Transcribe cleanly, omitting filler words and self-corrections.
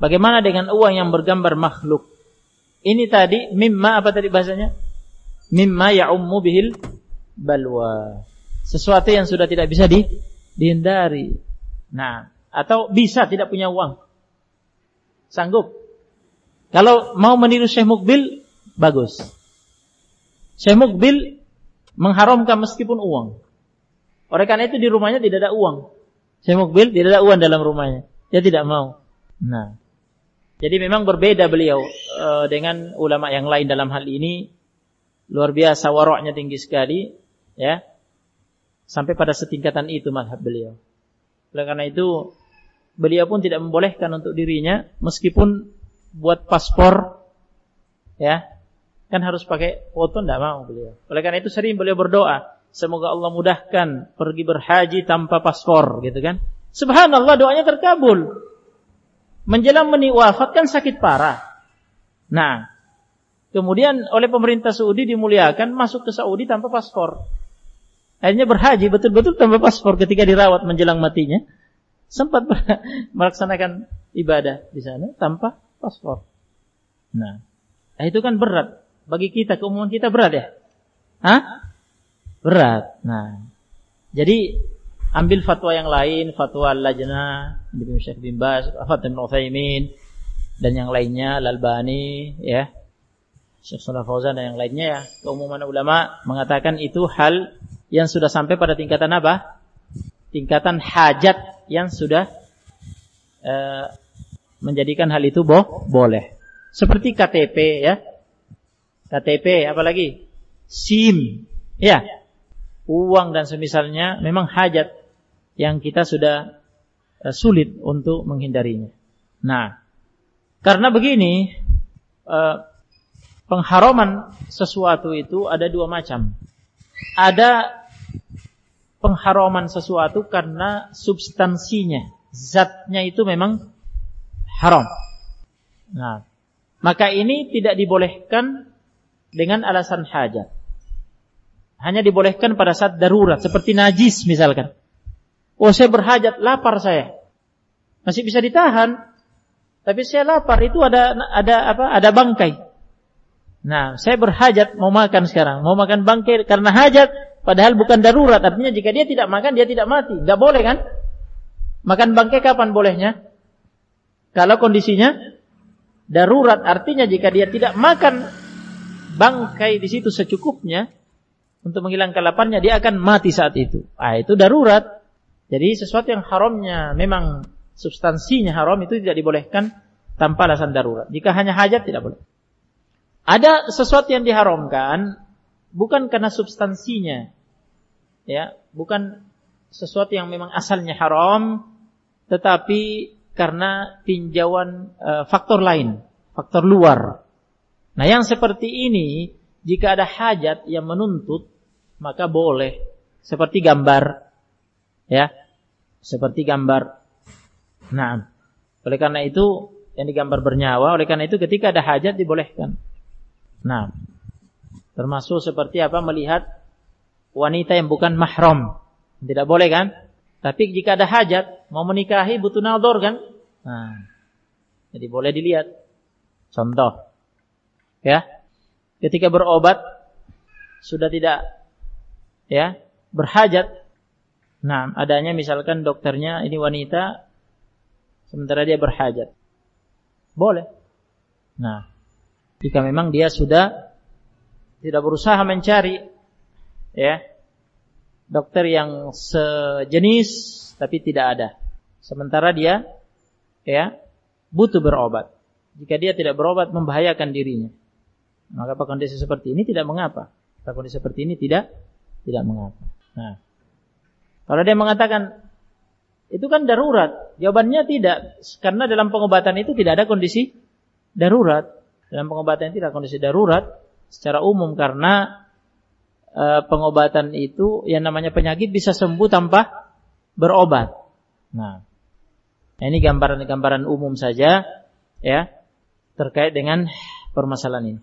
Bagaimana dengan uang yang bergambar makhluk? Ini tadi mimma, apa tadi bahasanya? Mimma ya'ummu bihil balwa. Sesuatu yang sudah tidak bisa dihindari. Nah, atau bisa tidak punya uang. Sanggup. Kalau mau meniru Syekh Mukbil, bagus. Syekh Mukbil mengharamkan meskipun uang. Oleh karena itu di rumahnya tidak ada uang. Syekh Mukbil tidak ada uang dalam rumahnya. Dia tidak mau. Nah, jadi memang berbeda beliau dengan ulama yang lain dalam hal ini. Luar biasa, waroknya tinggi sekali, ya. Sampai pada setingkatan itu mazhab beliau. Oleh karena itu beliau pun tidak membolehkan untuk dirinya meskipun buat paspor, ya, kan harus pakai foto, tidak mau beliau. Oleh karena itu sering beliau berdoa, semoga Allah mudahkan pergi berhaji tanpa paspor, gitu kan. Subhanallah, doanya terkabul. Menjelang wafat kan sakit parah. Nah, kemudian oleh pemerintah Saudi dimuliakan masuk ke Saudi tanpa paspor. Akhirnya berhaji betul-betul tanpa paspor ketika dirawat menjelang matinya. Sempat melaksanakan ibadah di sana tanpa paspor. Nah, itu kan berat. Bagi kita, keumuman kita berat ya? Hah? Berat. Nah, jadi ambil fatwa yang lain, fatwa Al-Lajnah, Ibnu Syekh bin Baz, fatwa Ibnu Utsaimin, dan yang lainnya, Al-Albani, ya, Syekh Shalih Fauzan dan yang lainnya, ya. Keumuman ulama mengatakan itu hal yang sudah sampai pada tingkatan apa? Tingkatan hajat yang sudah menjadikan hal itu boleh. Seperti KTP, ya. KTP, apalagi SIM, ya. Uang dan semisalnya memang hajat yang kita sudah sulit untuk menghindarinya. Nah, karena begini, pengharaman sesuatu itu ada dua macam. Ada pengharaman sesuatu karena substansinya, zatnya itu memang haram. Nah, maka ini tidak dibolehkan dengan alasan hajat. Hanya dibolehkan pada saat darurat, seperti najis misalkan. Oh, saya berhajat, lapar saya. Masih bisa ditahan. Tapi saya lapar, itu ada bangkai. Nah, saya berhajat mau makan sekarang, mau makan bangkai karena hajat, padahal bukan darurat. Artinya jika dia tidak makan, dia tidak mati. Enggak boleh kan? Makan bangkai kapan bolehnya? Kalau kondisinya darurat, artinya jika dia tidak makan bangkai di situ secukupnya untuk menghilangkan laparnya, dia akan mati saat itu. Itu darurat. Jadi sesuatu yang haramnya memang substansinya haram itu tidak dibolehkan tanpa alasan darurat. Jika hanya hajat tidak boleh. Ada sesuatu yang diharamkan bukan karena substansinya, ya, bukan sesuatu yang memang asalnya haram, tetapi karena tinjauan faktor lain, faktor luar. Nah, yang seperti ini jika ada hajat yang menuntut maka boleh, seperti gambar, ya, seperti gambar. Nah, oleh karena itu yang digambar bernyawa, oleh karena itu ketika ada hajat dibolehkan. Nah, termasuk seperti apa, melihat wanita yang bukan mahram, tidak boleh kan? Tapi jika ada hajat, mau menikahi butuh nadhor kan? Nah, jadi boleh dilihat. Contoh, ya, ketika berobat sudah tidak, ya, berhajat. Nah, adanya misalkan dokternya ini wanita, sementara dia berhajat, boleh. Nah, jika memang dia sudah tidak berusaha mencari, ya, dokter yang sejenis tapi tidak ada, sementara dia, ya, butuh berobat. Jika dia tidak berobat membahayakan dirinya, maka pada kondisi seperti ini tidak mengapa. Pada kondisi seperti ini tidak mengapa. Nah, kalau dia mengatakan itu kan darurat, jawabannya tidak, karena dalam pengobatan itu tidak ada kondisi darurat. Dalam pengobatan tidak kondisi darurat secara umum, karena pengobatan itu yang namanya penyakit bisa sembuh tanpa berobat. Nah, ini gambaran-gambaran umum saja, ya, terkait dengan permasalahan ini.